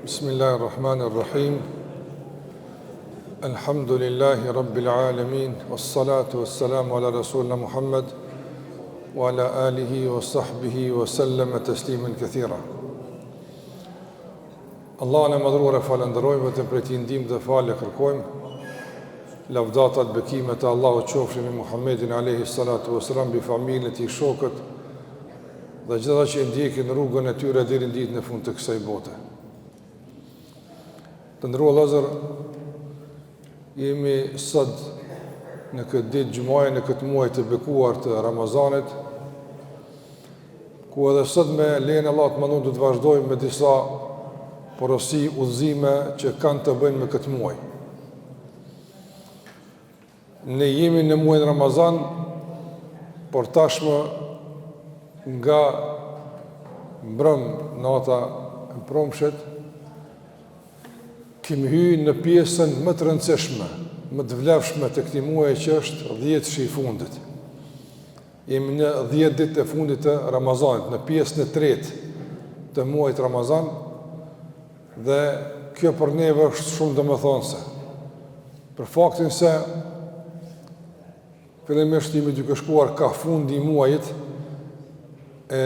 Bismillahirrahmanirrahim. Alhamdulillahi Rabbil Alamin. Wassalatu wassalamu ala Rasulina Muhammad wa ala alihi wa sahbihi wa sallama tasliman kathira. Allah në madhruar e falenderojmë dhe për ti ndihmë dhe falë kërkojmë. Lavdatat, bekimet e Allahut qofshin me Muhammedin alayhi salatu wassalam, bi familjen e tij, shokët dhe gjithë ata që ndjekin rrugën e tyre deri në ditën e fundit të kësaj bote. Të nderuar vëllezër, jemi sot në këtë ditë xumaje, në këtë muaj të bekuar të Ramazanit, ku edhe sot me lejen e Allahut të mëndon do të vazhdojmë me disa porosi, udhëzime që kanë të bëjnë me këtë muaj. Ne jemi në muajin Ramazan, por tashmë nga mbrëm nata e promshet kemi hyrë në pjesën më të rëndësishme, më të vlefshme të këtij muaji që është 10 shi i fundit. Jemi në 10 ditë e fundit të Ramazanit, në pjesën e tretë të muajit Ramazan, dhe kjo për neve është shumë domethënëse. Për faktin se fillimisht jemi duke shkuar ka fundi i muajit, e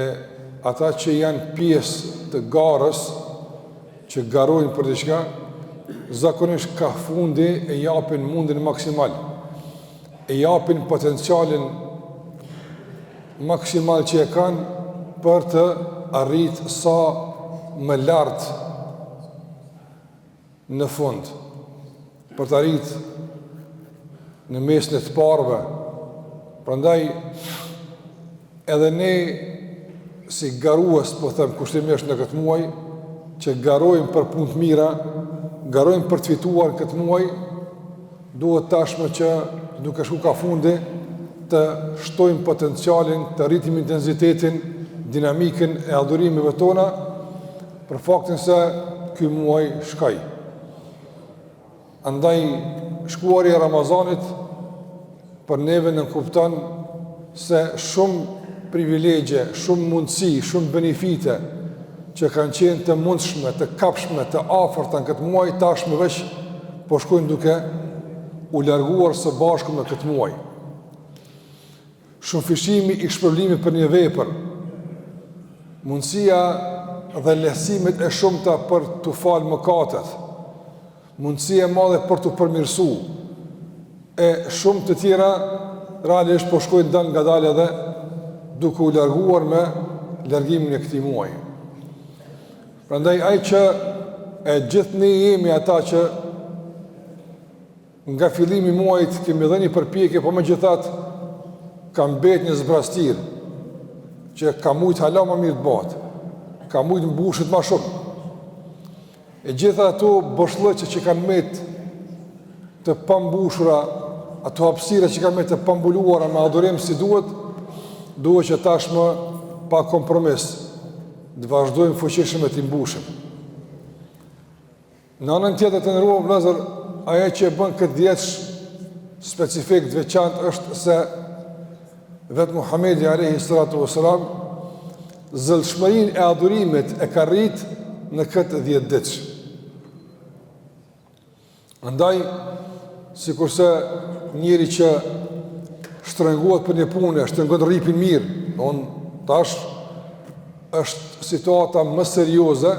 ata që janë pjesë të garës, që garojnë për diçka, zakonisht ka fundi e japin mundin maksimal, e japin potencialin maksimal që e kanë për të arrit sa më lartë në fund, për të arrit në mesën e të parëve. Prandaj edhe ne si garues, po them kushtimisht në këtë muaj, që garojmë për punë të mira, garojmë për të fituar këtë muaj, duhet tashmë që duke shku ka fundi të shtojmë potencialin, të rritim intensitetin, dinamikën e adhurimeve tona, për faktin se ky muaj shkoj. Andaj shkuari e Ramazanit për neve në kupton se shumë privilegje, shumë mundësi, shumë benefite që kanë qenë të mundshme, të kapshme, të afërta në këtë muaj, tashmë veç po shkojnë duke u larguar së bashku në këtë muaj. Shumë fishimi i shpërblimit për një vepër, mundësia dhe lehtësimet e shumta për të falë mëkatet, mundësia e madhe për të përmirësu, e shumë të tjera realisht po shkojnë dal nga dalë edhe duke u larguar me largimin e këtij muaji. Prandaj ai që e gjithë ne jemi ata që nga fillimi i muajit kemi dhënë përpjekje, po megjithatë ka mbetë një zbrastir që ka mujt hala më mirë të bëhet, ka mujt mbushet më shumë. E gjitha ato boshllëqe që kanë met të pambushura, ato hapësira që kanë met të pambuluara me adhurim si duhet që tashmë pa kompromis të vazhdojmë fuqishëm e t'i mbushim. Në anën tjetër të nderuar vëllezër, ajo që e bën këtë ditë specifik të veçantë është se vetë Muhamedi alayhi salatu wasalam zëllshmërinë e adhurimit e ka rrit në këtë 10 ditë. Andaj, sikurse njëri që shtrëngohet për një punë, shtrëngon rripin mirë, tash është situata më serioze,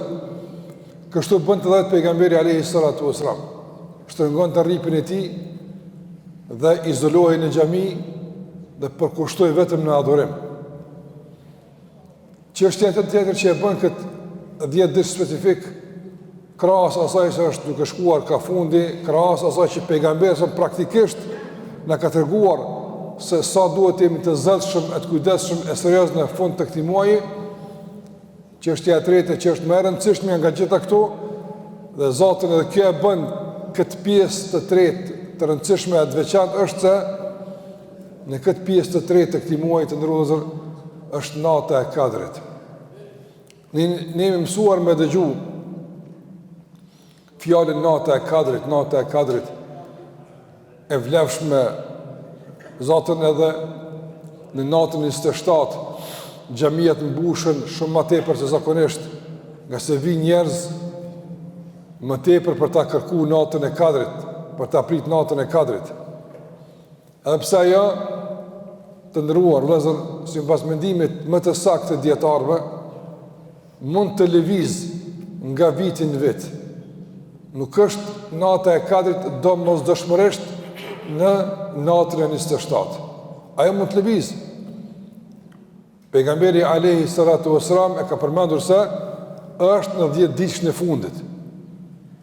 kështu bën të dhe pejgamberi alayhi salatu wasalam. Shtrëngon të rripin e tij dhe izolohej në xhami dhe përkushtoi vetëm në adhurim. Çështja tjetër që e bën këtë 10 ditë specifik, krahas asaj se është duke shkuar ka fundi, krahas asaj që pejgamberi praktikisht na ka treguar se sa duhet të jemi të zëllshëm, të kujdesshëm e serioz në fund të këtij muaji. Çështja e tretë që është më e rëndësishme nga gjitha këto, dhe Zoti edhe kjo e bën këtë pjesë të tretë të rëndësishme e të veçantë, është se në këtë pjesë të tretë të këtij muaji të nderuar është nata e Kadrit. Ne jemi mësuar me dëgju fjalën nata e Kadrit e vlefshme. Zotën edhe në natën 27 xhamiat mbushën shumë më tepër se zakonisht, nga se vi njerëz më tepër për ta kërku natën e kadrit, për ta prit natën e kadrit. Edhe pse ajo të ndëruar, vëllezër, sipas mendimit më të saktë të dietarëve, mund të lëviz nga viti në vit. Nuk është nata e kadrit domosdoshmërisht në natën e 27. Ajo mund të lëviz. Pejgamberi alayhi salatu wasalam e ka përmendur se është në 10 ditën e fundit.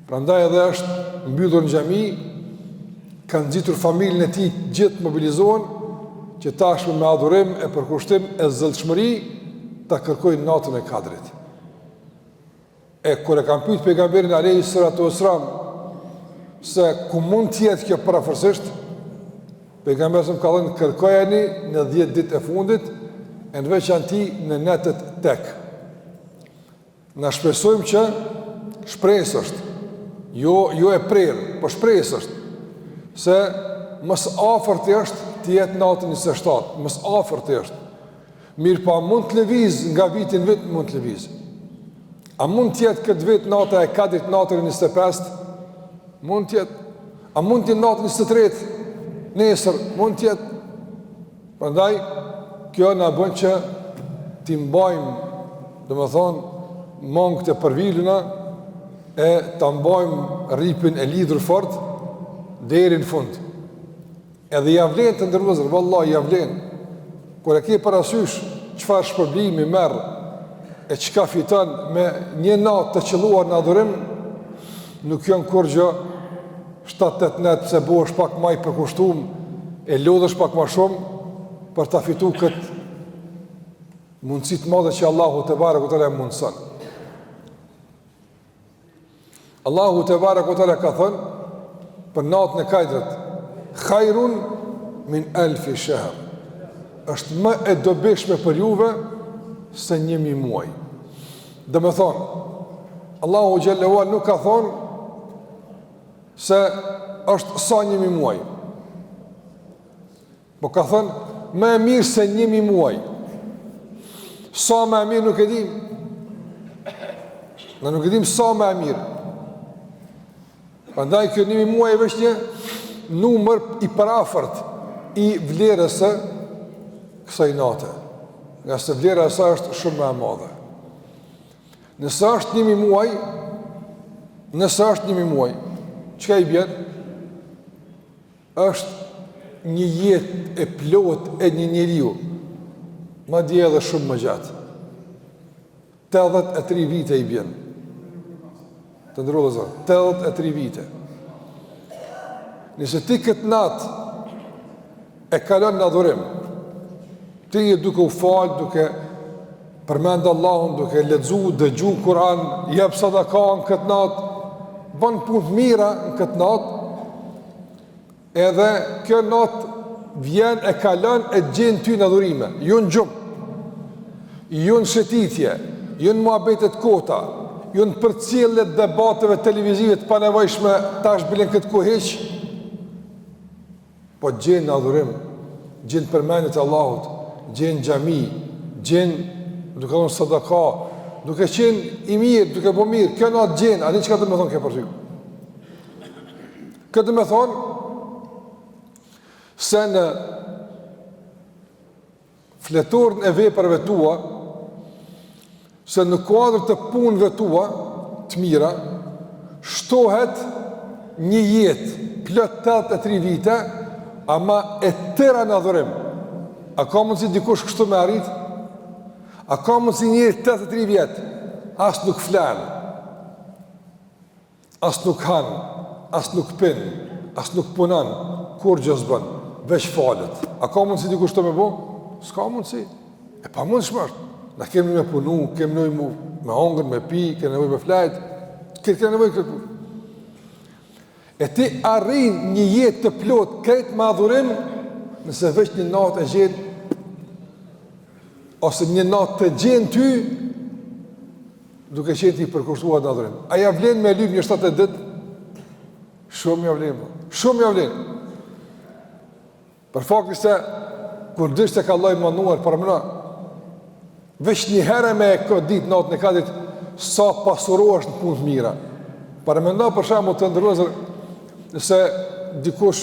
Prandaj edhe është mbyllur në xhami, kanë nxitur familjen e tij gjithë mobilizohen që tashmë me adhurim e përkushtim e zëllshmëri ta kërkojnë natën e kadrit. E kur e kanë pyet pejgamberin alayhi salatu wasalam se ku mund të jetë kjo parafërsisht, pejgamberi ka thënë kërkojeni në 10 ditë e fundit, e në veçanti në netët tek. Na shpresojmë që shpresë është, jo e prerë, po shpresë është, se mës afër të është të jetë natën 27, mës afër të është. Mirë pa mund të lëviz nga vitin vit, mund të lëviz. A mund të jetë këtë vit nata e kadrit natën 25? Mund të jetë. A mund të jetë natën 23? Nesër, mund të jetë. Prandaj, kjo na bën që t'i mbajmë, mangët e përviluna, e t'a mbajmë ripin e lidhur fort deri në fund. Edhe javlen të ndërvëzër, vallahi javlen. Kur e ke parasysh çfarë shpërblimi merr e çka fiton me një natë të qelluar në adhurim, nuk janë kur gjë 7-8 net pse bosh pak më i përkushtuar, e lodhesh pak më shumë për ta fituar këtë mundësi të madhe që Allahu te bareku te ala mundson. Allahu te bareku te ala ka thënë për natën e kadrit, khairun min alfi shahr. Është më e dobishme për juve se 1000 muaj. Dhe me thonë, Allahu Gjellewal nuk ka thonë se është sa 1000 muaj. Po ka thonë, më e mirë se 1000 muaj. Sa më e mirë nuk e dim. Në nuk e dim sa më e mirë. Prandaj kjo 1000 muaj e veç një numër i parafërt i vlerës së kësaj nate. Nga se vlera e saj është shumë më e madhe. Nëse është 1000 muaj, çka i bjen? Është një jetë e plot e një njeriu, madje edhe shumë më gjatë. 83 vite i bjen. Të ndërrua dhe zërë, 83 vite. Nëse ti këtë natë e kalon në adhurim, ti je duke u falë, duke përmendë Allahun, duke lexu, dëgju Kur'an, jep sadaka në këtë natë, bën punë mira në këtë natë, edhe kjo natë vjen e kalon e gjen ty në adhurime, ju në gjumë, ju në shëtitje, ju në muhabetet kota, ju në përcjellet debateve televizive të panevojshme, tash bilen këtë kuheq, po gjen në adhurim, gjen përmendjet e Allahut, gjen xhami, gjen duke dhënë sadaka, duke qenë i mirë, duke bo mirë, kjo në atë gjen, a një që ka të me thonë kjo për ty? Këtë me thonë, se në fletorën e veprave tua, se në kuadrë të punëve tua, të mira, shtohet një jetë, plot 83 vite, ama e tëra në adhurim. A ka mundësi dikush kështu me arrit? A ka mundësi njëri 83 vjetë? As nuk flenë, as nuk hanë, as nuk pinë, as nuk punanë, kur gjë s'bënë, veç falët. A ka mundësi dikush të me bo? S'ka mundësi. E pa mundë shmërë. Na kemi me punu, kemi nevojë me hongër, me pi, kemi nevojë me flajt, kemi nevojë kërku. E ti arrin një jetë të plot, krejt me adhurim, nëse veç një natë e gjenë, ose një natë të gjenë ty, duke qenë ti përkushtuar në adhurim. A ja vlen me lyp një 7 ditë? Shumë ja vlen. Shumë ja vlen. Për fakti se, kur dështë e ka Allaj manuar për mëna, veç një herë me këtë ditë, natën e kadit, sa pasurohesh në punë të mira. Paramendo për shembull të ndërlozër, nëse dikush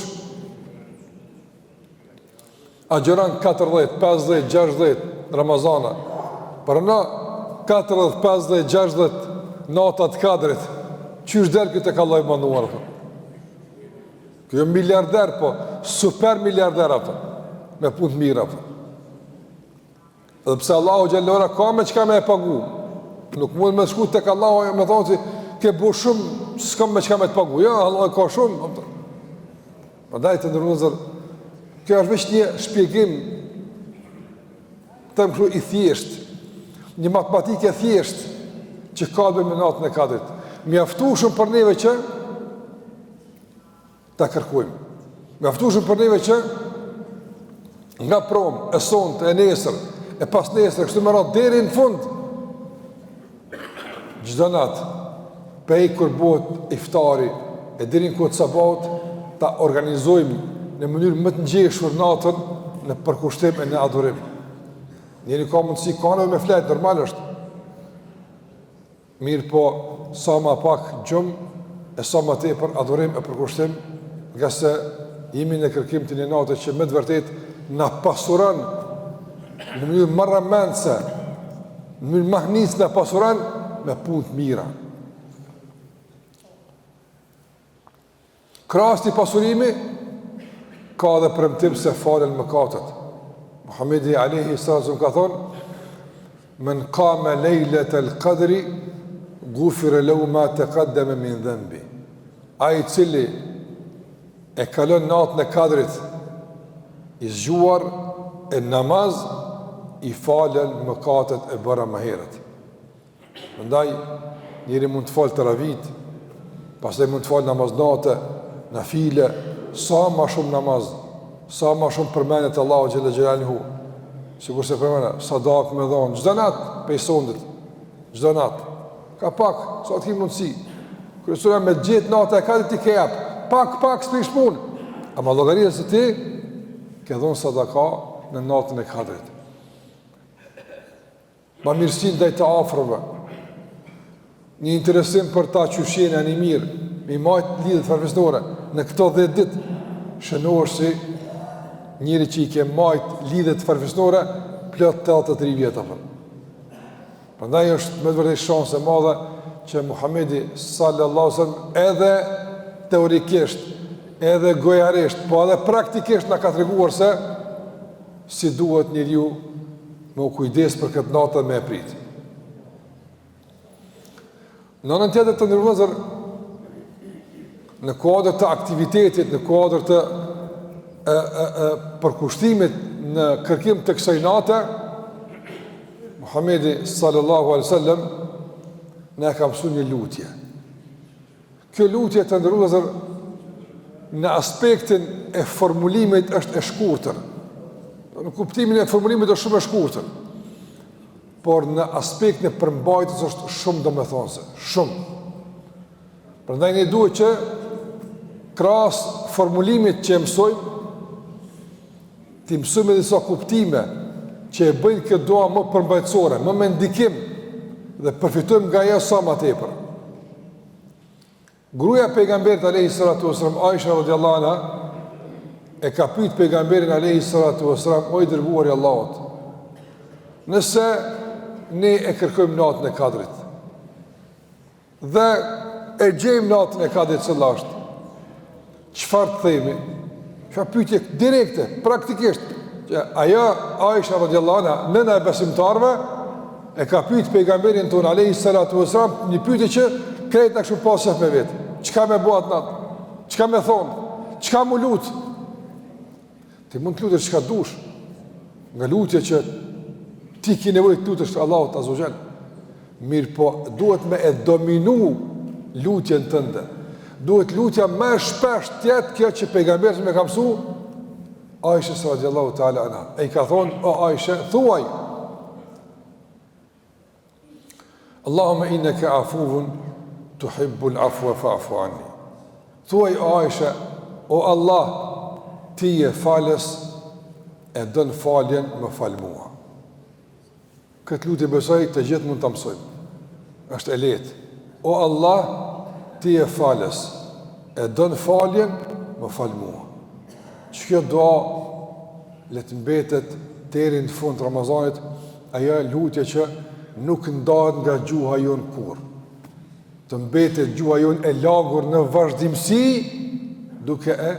agjeron 40, 50, 60 Ramazana, parano 40, 50, 60 natat kadrit, qysh del këtë ka Allahu manduar ato. Kjo miliarder, po super miliarder ato, me punë të mira ato. Dhe pse Allahu xhallahu ka me çka me e pagu. Nuk mund me shku tek Allahu me thonë se ke bu shumë, s'kam me çka me të pagu. Jo, Allah ka shumë. Prandaj të ndërrozë, kjo është vetëm një shpjegim të më i thjesht, një matematikë e thjesht që ka të bëjë me natën e kadrit. Mjaftueshëm për neve që ta kërkojmë. Mjaftueshëm për neve që nga prom, e sonte, e nesër, e pas nesër, kështu më radhë deri në fund, çdo natë, prej kur bëhet iftari, e deri në kohë sabat, ta organizojmë në mënyrë më të ngjeshur natën në përkushtim e në adhurim. Njëri ka mundësi kanë me flet, normal është. Mirë po, sa ma pak gjumë, e sa ma tepër adhurim e përkushtim, nga se jemi në kërkim të një natë që me të vërtet na pasuron në mënyrë marramendse, në mënyrë mahnisë na pasuron me punë të mira. Krahas të pasurimi ka dhe premtim se falen mëkatet. Muhamedi alayhi sallam ka thonë: "Men qama lejletal qadri ghufira lahu ma taqaddama min dhanbi." Ai i cili e kalon natën e kadrit i zgjuar e namaz, i falen mëkatet e bëra më herët. Prandaj njëri mund të falë taravit, pastaj mund të falë namaz natë, nafile, sa më shumë namaz, sa më shumë përmendet Allahu xhalla xhelaluhu. Sigur se përmenda sadak me dhon çdo natë pe sondit, çdo natë. Ka pak, sa të mundsi. Kryesora me gjithë natë e kadrit ti ke jap. Pak s'prish punë. Ama llogaria se ti ke dhon sadaka në natën e kadrit. Ma mirësin dhe i të afrëve, një interesim për ta qyshjene anë i mirë, me i majtë lidhët farfisnore, në këto 10 ditë, shënohë si njëri që i ke majtë lidhët farfisnore, plot 83 vjetë apër. Përndaj është me të vërtet shanse madhe që Muhamedi sallallahu sallam edhe teorikisht, edhe gojarisht, po edhe praktikisht në ka të reguar se si duhet njeriu me u kujdes për këtë natë me e pritë. Në anën tjetër të ndërvëzër, në kuadër të aktivitetit, në kuadër të përkushtimit në kërkim të kësaj nate, Muhamedi sallallahu alaihi wasallam ne ka mësuar një lutje. Kjo lutje të ndërvëzër në aspektin e formulimit është e shkurtër. Në kuptimin e formulimit është shumë e shkurtër, por në aspektin e përmbajtjes është shumë domethënëse, shumë. Prandaj ne duhet që krahas formulimit që mësojmë, të mësojmë disa kuptime që e bëjnë këtë dua më përmbajtësore, më me ndikim dhe përfitojmë nga ajo sa më tepër. Gruaja e pejgamberit alayhi salatu wasallam, Aisha radhiyallahu anha, e ka pyet pejgamberin alayhi salatu wasallam: "O i dërguari i Allahut, nëse ne e kërkojmë natën e kadrit dhe e gjejmë natën e kadrit cila është, çfarë të themi?" Çfarë pyetje direkte, praktikisht, që ajo Aisha radhiyallahu anha, nëna e besimtarëve, e ka pyet pejgamberin ton alayhi salatu wasallam një pyetje që krejt na kështu pasë me vet. Çka më bëhet natë? Çka më thon? Çka më lut? Ti mund të lutesh çka dush. Nga lutja që ti ke nevojë të lutesh Allahut azza wa jall. Mirë po, duhet me e dominu lutjen tënde. Duhet lutja më shpesh të jetë kjo që pejgamberi më ka mësuar, Aisha radhiyallahu ta'ala anha. Ai ka thonë: "O Aisha, thuaj: Allahumma innaka afuwun tuhibbul afwa fa'fu anni." Thuaj o Aisha: "O Allah, ti je falës, e don faljen, më fal mua." Këtë lutje besoj të gjithë mund ta mësojmë. Është e lehtë. O Allah, ti e falës, e dënë faljen, më falë mua. Që kjo dua le të mbetet deri në fund Ramazanit, ajo lutje që nuk ndahet nga gjuha jonë kur. Të mbetet gjuha jonë e lagur në vazhdimsi, duke e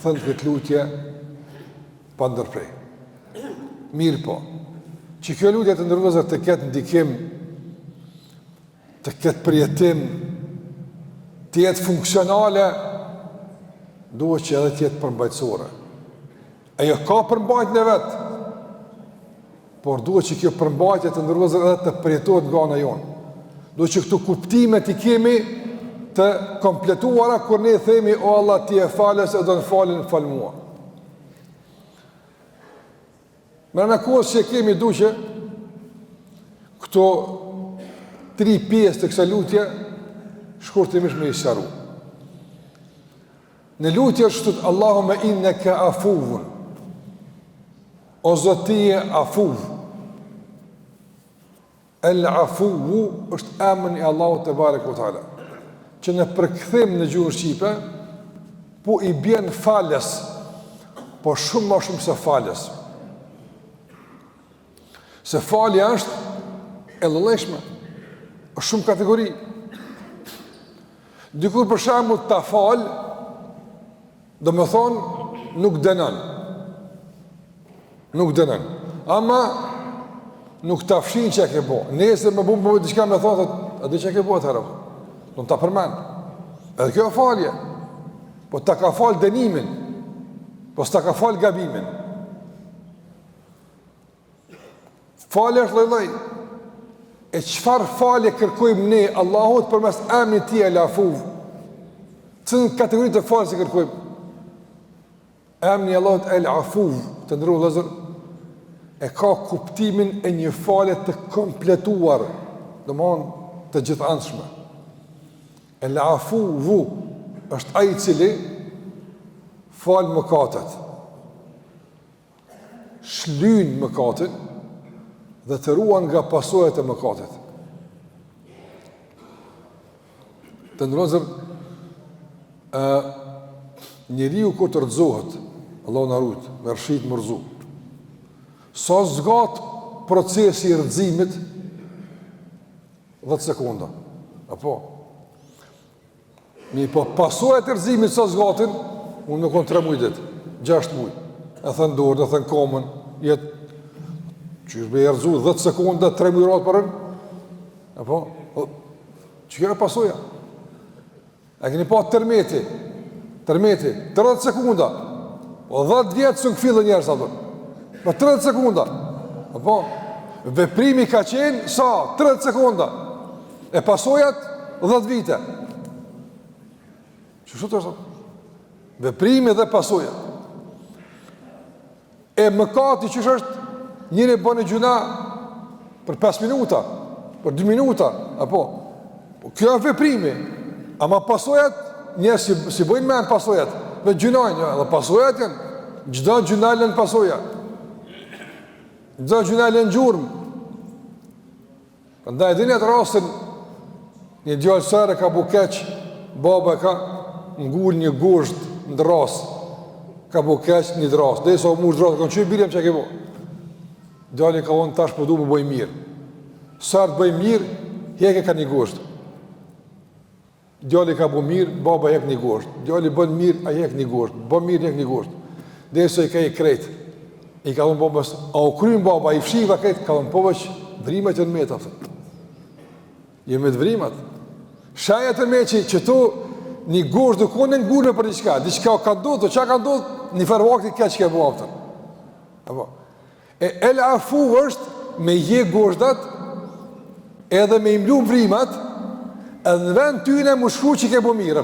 thënë këtë lutje pa ndërprej. Mirë po, që kjo lutje të ndërvëzër të ketë ndikim, të ketë përjetim, të jetë funksionale, duhet që edhe të jetë përmbajtësore. Ajo ka përmbajtjen e vetë, por duhet që kjo përmbajtje të ndërvëzër edhe të përjetohet nga ana jonë. Duhet që këtu kuptimet i kemi të kompletuara kur ne themi o Allah ti e falës e do në falin fal mua. Më në kohës që kemi duqe këto 3 pjesë të kësa lutje shkurtimisht me i sharu. Në lutje është shtutë Allahume inneke afuvun, o zotije afuv. El afuvu është emën i Allahut te barek u ta'ala, që në përkthim në gjuhën shqipe, po i bjen falës, po shumë ma shumë se falës. Se falja është e lëleshme, është shumë kategori. Dikur për shembull ta fal, do me thonë nuk dënon. Nuk dënon. Ama nuk ta fshin që e ke bo. Nesër me bumë diçka me thonë, a di që e ke bo të herë? Do ta përmend. Edhe kjo e falje. Po ta ka fal dënimin, po s'ta ka fal gabimin. Falje është lloj-lloj. E çfarë falje kërkojmë ne Allahut përmes emrit tij El Afuv? Cënë kategoritë të faljes që kërkojmë? Emri i Allahut El Afuv, të ndërruar vëllezër, e ka kuptimin e një falje të kompletuar, domthonë të gjithëanshme. El Afuvu është ai i cili fal mëkatet, shlyn mëkatin dhe të ruan nga pasojat e mëkatit. Të ndërozër, njeriu kur të rëzohet, Allah në rujt, me rëshit më rëzu, sa zgat procesi i rëzimit 10 sekonda. Apo? Mi po pasojat e rëzimit sa zgatin, unë me konë 3 mujt ditë, 6 mujt, e thënë dorën, e thënë komën, jetë që është me jërëzu 10 sekonda, 3 mujrat përën, apo? Që kjo e pasoja? E këni pa tërmeti, 30 sekunda, o 10 vjetë së në këfillë njerës ato, për 30 sekunda, apo? Veprimi ka qenë, sa? 30 sekunda, e pasojat 10 vite. Që shumë të është? Veprimi dhe pasojat. E mëkati që është njëri bënë gjuna për 5 minuta, për 2 minuta, apo? Kjo e veprimi, ama pasojat, njerës si bëjnë me në pasojat, me gjunajnë, dhe pasojat janë, gjda gjunajnë në pasojat, gjda gjunajnë në gjurëm. Nda e dinjet rastin, një djallë sërë ka bukeq, baba ka ngull një gusht në dras, ka bukeq një dras, dhe sa mu dras, ka në qëj biljem që ke bo. Djallë ka vonë tash për du më bëj mirë. Sërë të bëj mirë, heke ka një gusht. Djali ka bu mirë, baba jek një gosht. Djali bën mirë, a jek një gosht. Bën mirë, jek një gosht. Dhe se i ka i krejt. I ka dhënë babës, a u kryin baba, i fshiva krejt, ka dhënë povëq, vrimet e në meta. Je me të vrimet. Shajat e me që tu një gosht dhe kone në gurme për diçka ka ndodhë, që ka ndodhë, një farë vakti ka që ke bu aftën. E El Afu është me je goshtat, edhe me imlu vrimet, edhe në vend tyne më shku që ke bo mirë,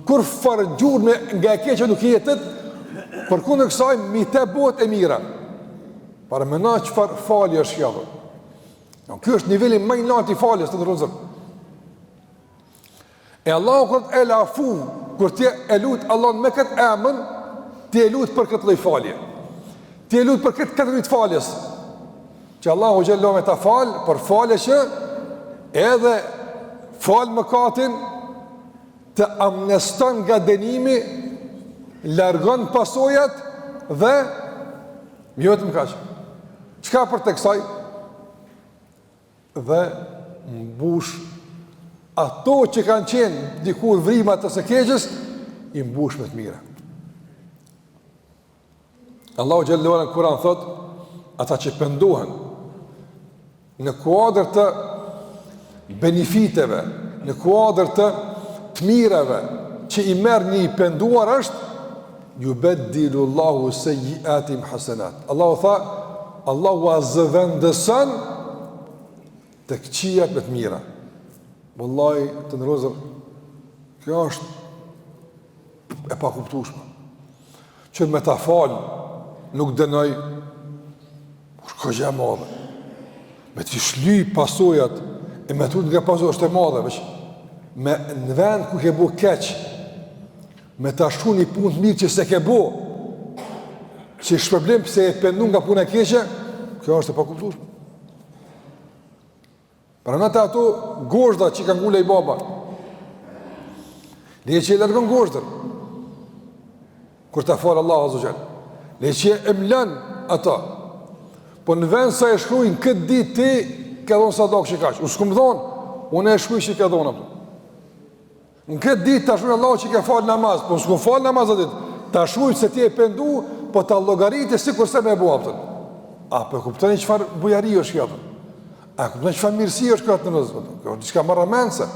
kur farë gjurë nga e keqe nuk jetët, për ku në kësaj mi te bot e mira. Para me na që farë falje është javë. Kjo është nivelli më i lartë i faljes të nërëzër. E Allah kërët El Afu, kër tje e lutë Allah me këtë emën, tje e lutë për këtë loj falje. Tje e lutë për këtë katërit faljes. Që Allah u gjellohme ta falë, për falje që edhe falë mëkatin, të amneston nga dënimi, largon pasojat dhe jo vetëm kaq. Çka për të kësaj? Dhe mbush ato që kanë qenë dikur vrimat të së keqes, i mbush me të mira. Allahu xhallahu ala në Kur'an thot, ata që pendohen në kuadër të benefiteve, në kuadër të mirave që i merr një i penduar është, yubaddilu Allahu sayyi'atihim hasanat. Allahu tha, Allahu azvendëson të këqijat me të mira. Wallahi, të ndërozë, kjo është e pakuptueshme. Që me ta fal nuk dënoj ka gjë e madhe. Me të shlyj pasojat e me tut nga pasojat është e madhe, veç me në vend ku ke bu keq, me ta shku një punë të mirë që se ke bu, që shpërblim pëse e pendu nga punë e keqe, kjo është e pakuptueshme. Për në të ato gozhda që kanë ngule i baba, le që e lërgën gozhdër, kur të falë Allah Azogjel, le që e mlan ata, po në vend sa e shkrujnë këtë ditë ti, ke dhonë sadak që kaqë, unë s'kum dhonë, unë e shkruj që ke dhonë apë. Në këtë ditë të shkrujnë Allah që ke falë namaz, po në s'kum falë namaz atë ditë, të shkrujnë se ti e pendu, po të llogaritë si kurse me e bua apëtën. A, po e kuptoni qëfar bujari është kjo apëtën? A, kuptoni qëfar mirësi është kjo atë në nëzë, kjo është qëka marra mense,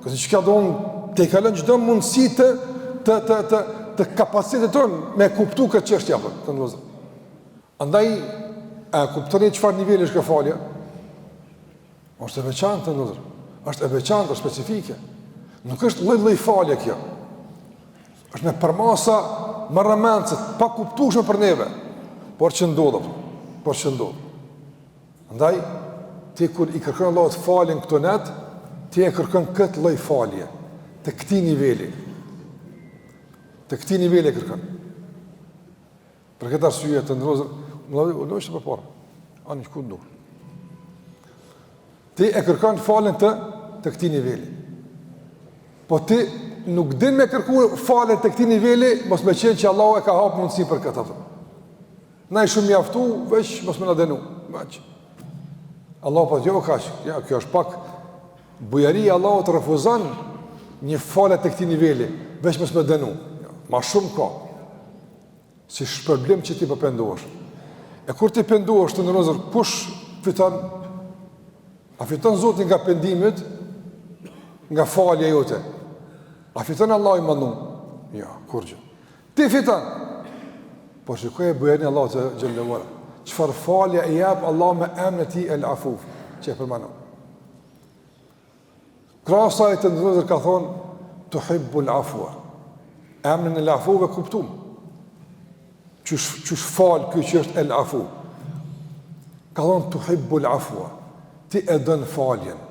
kësi që ka donë të i kalën çdo mundësi të kapacitet tonë me kuptu këtë çështje apëtën, të nëzë. Andaj, a, kuptoni qëfar nivelli është kjo falja? është e veçantë të nëzër, është e veçantë, është specifike. Nuk është lloj falje kjo. është me përmasa marramencët, pa kuptueshme për neve, por që ndodhë. Andaj, ti kur i kërkon Allahut faljen këto net, ti e kërkon këtë lloj falje, të këtij niveli. Të këtij niveli e kërkon. Për këtë arsye të ndrozë, më është për para. Ani ku ndu. Ti e kërkon faljen të këtij niveli. Po ti nuk din me kërku faljen të këtij niveli, mos me qenë që Allahu e ka hapë mundësi për këtë atë. Na i shumë mjaftu, veç mos me na dënu. Allahu po jo kaq. Ja, kjo është pak bujaria. Allahu të refuzon një falje të këtij niveli, veç mos me dënu. Ja, ma shumë ka. Si shpërblim që ti po pendohesh. E kur ti pendohesh të ndërozur, kush fiton? A fiton Zoti nga pendimet, nga falja jote? A fiton Allahu i mëndum? Ja, kur gjë. Ti fiton. Po shikoj e bëjeni Allah të gjëllëvara. Qëfar falja e jabë Allah me emën e ti el-afuf, që e përmanon. Krasa e të ndërëzër ka thonë, të hibbu l'afua. Emën e el-afuve kuptum. Qësh falë kjo që është el-afu. Ka thonë, të hibbu l'afua. Ti e dënë faljen.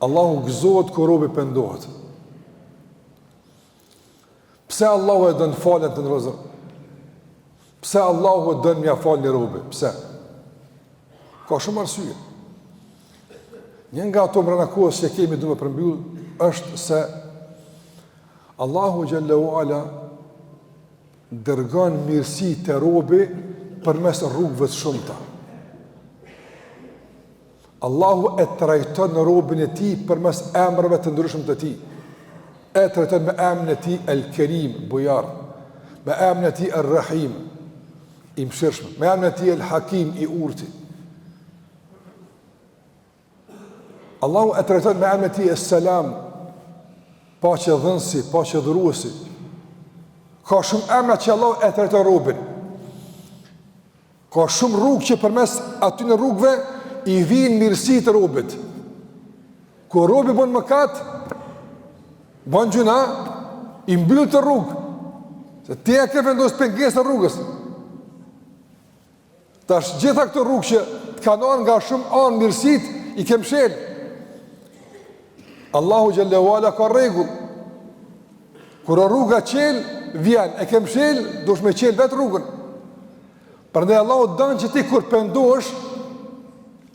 Allahu gëzohet kër robi pëndohet. Pse Allahu e dënë faljen të ndërëzër? Pse Allahu e dënë mja falë një robi? Pse? Ka shumë arsye. Një nga ato mrena kohës që kemi du me përmbyll është se Allahu Gjallahu Ala dërgan mirësi të robi për mes rrugëve të shumëta. Allahu e trajton në robin e ti për mes emrëve të ndryshëm të ti. E trajton me emrin e ti El-Kerim, bujar, me emrin e ti El-Rahim, i mëshirshëm, me emrin e ti El-Hakim, i urti. Allahu e trajton me emrin e ti El-Salam, paqe dhënsi, paqe dhuruesi. Ka shumë emra që Allahu e trajton robin. Ka shumë rrugë që përmes aty në rrugëve i vinë mirësi të robit. Kur robi bën mëkat, bën gjuna, i mbyll të rrugë. Se ti e ke vendosur pengesë në rrugës. Tash gjitha këto rrugë që të kanë nga shumë anë mirësit, i ke mshel. Allahu Gjallahu Ala ka rregull. Kur rruga qel, vjen, e ke mshel, dush me qel vetë rrugën. Prandaj Allahu dënë që ti kur pendohesh,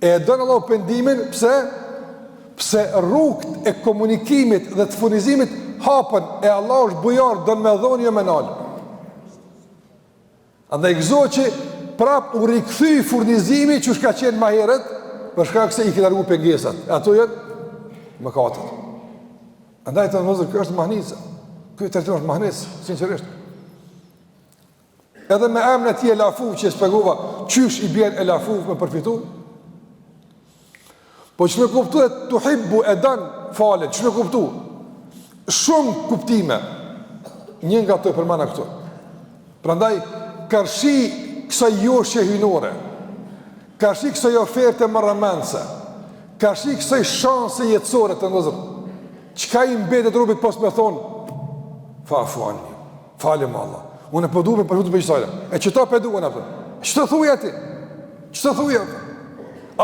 e dënë Allahu pendimin, pse? Pse rrugët e komunikimit dhe të furnizimit hapën e Allah është bujar dënë me dhonë jo me nalë. Andaj gëzohë që prap u rikëthy furnizimi që shka qenë ma herët, për shka këse i këtë argu pengesat. E ato jenë më katët. Andaj të nëzër, kjo është mahnicë. Kjo të rëtim është mahnicë, sinqerisht. Edhe me emën e ti Elafuf që e spegova, qysh i bjen Elafuf me përfitu? Po që me kuptu e të hibbu e danë falet, që me kuptu? Shumë kuptime, njën nga të e përmana këtu. Prandaj, kërshi kësa joshje hynore, kërshi kësa oferte marramense, kërshi kësa shanse jetësore të nëzër, qka i mbetet rubit pos me thonë, fafu anni, falim Allah, unë e përdu me përfitu për qësajle, e që ta përdu në për, që të thuja ti, që të thuja,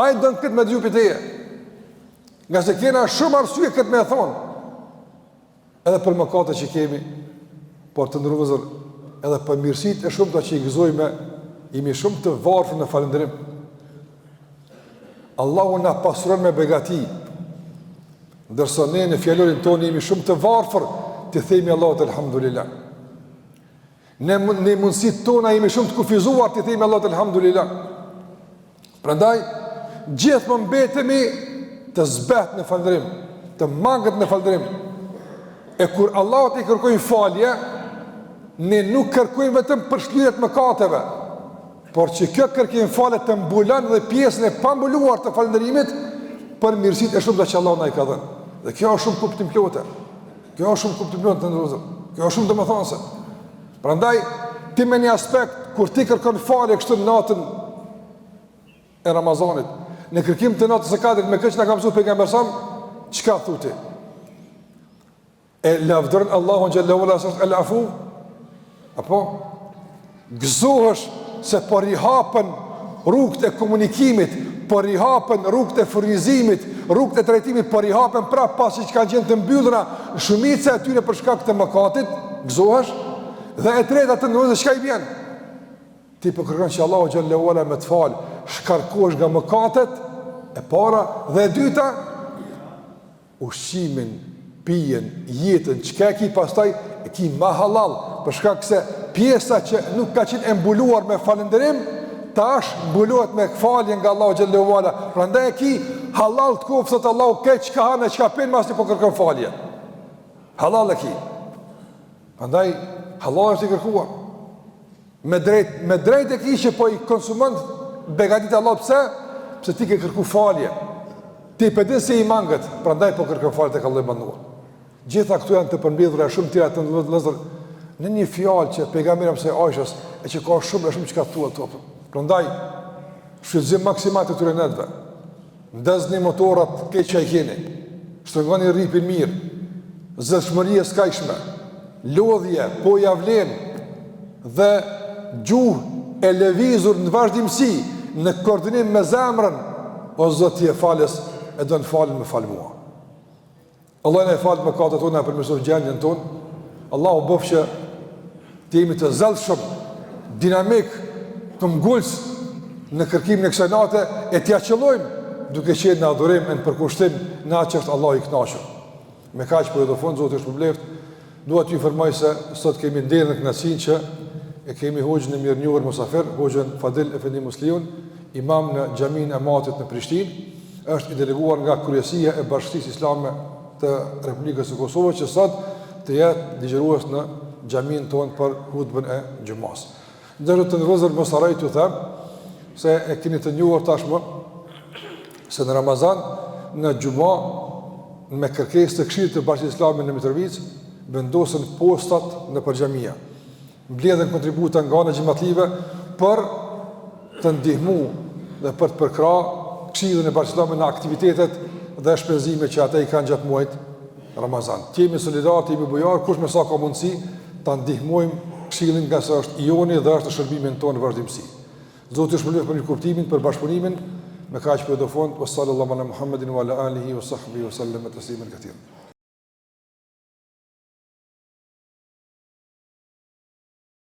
ajë dënë këtë me dhjupit e je, nga se kena shumë arsye këtë me thonë, edhe për mëkate që kemi, por të nërëvëzër, edhe për mirësit e shumë të që i gëzojme, imi shumë të varfër në falendrim. Allahu na pasuron me begati, ndërsa ne në fjallorin tonë imi shumë të varfër të themi Allahut elhamdulillah. Ne mundësit tona imi shumë të kufizuar të themi Allahut elhamdulillah. Prandaj, gjithë më mbetemi të zbet në falendrim, të mangët në falendrim. E kur Allahut i kërkojnë falje, ne nuk kërkojnë vetëm për shliret mëkateve, por që kjo kërkim falje të mbulan dhe pjesën e pambuluar të falëndërimit për mirësit e shumë dhe që Allah na i ka dhenë. Dhe kjo është shumë kuptim plote. Kjo është shumë kuptim plote të ndërëzëm. Kjo është shumë domethënëse. Prandaj, ti me një aspekt, kur ti kërkon falje kështu në natën e Ramazanit, në kërkim të natës e kadrit, me këtë që në kam mësuar pejgamberi sa, çka thuti? E lavdërën Allahun xhallahu ala sot el afu? Apo? Gëzohesh se por i hapën rrugët e komunikimit, por i hapën rrugët e furnizimit, rrugët e trajtimit, por i hapën prapë pasi që kanë qenë të mbyllura shumica e tyre për shkak të mëkatit, gëzohesh? Dhe e treta të ndonjë çka i vjen? Ti po kërkon që Allahu xhallahu ala më të fal, shkarkohesh nga mëkatet e para dhe e dyta ushqimin, pijen, jetën, çka ki pastaj e ki ma halal, për shkak se pjesa që nuk ka qenë mbuluar me falënderim, tash mbulohet me falje nga Allahu xhallahu ala. Prandaj e ki halal të koftë thot Allahu ke çka hanë, çka pen mos ti po kërkon falje. Halal e ki. Prandaj halal është i kërkuar. Me drejt e ki që po i konsumon begatit Allah, pse ti ke kërku falje. Ti përdin se i mangët, prandaj po kërkon falje tek Allahu i manduar. Gjitha këtu janë të përmbledhura shumë tjera të ndëllëzër në një fjalë që pejgamberi mësoi Aishës e që ka shumë që ka thuar ato. Prandaj shfrytëzim maksimal të tyre netve. Ndazni motorat keq që i keni. Shtrëngoni rripin mirë. Zëshmëri e skajshme. Lodhje, po ja vlen dhe gjuhë e lëvizur në vazhdimsi në koordinim me zemrën, o Zoti e falës e do në falën me falë mua. Allah në e falë më katët tonë e përmësur gjendjen tonë. Allah u bëfë që të jemi të zellshëm, dinamik, të mgullës në kërkimin e kësaj nate e t'ja qëllojmë duke qenë në adhurim e në përkushtim në atë që është Allah i kënaqur. Me kaq për e do fundë, Zotë është përbleft, dua t'ju informoj se sot kemi nderë në kënaqësinë që e kemi hoxhën e mirënjohur musafir, hoxhën Fadil Efendi Musliun, imam në xhamin e Matit në Prishtinë, është i deleguar nga Kryesia e Bashkisë Islame të Republikës së Kosovës që sot të jetë ligjërues në xhamin tonë për hutbën e xhumas. Ndërsa të ndërozër mos harroj t'ju them se e keni të njohur tashmë se në Ramazan në xhuma me kërkesë të Këshillit të Bashkisë Islame në Mitrovic vendosen postat në xhamia. Mbledhen kontributa nga ana xhamatlive për të ndihmuar dhe për të përkrahur Këshillin e Bashkisë Islame në aktivitetet dhe shpenzime që ata i kanë gjatë muajit Ramazan. Të jemi solidarë, të jemi bujar, kush me sa ka mundësi ta ndihmojmë Këshillin nga sa është joni dhe është shërbimin tonë vazhdimsi. Zoti ju shpëlbeft për një kuptimin, për bashkëpunimin, me kaq për do fond, sallallahu ala Muhammedin wa ala alihi wa sahbihi wa sallam taslimen katira.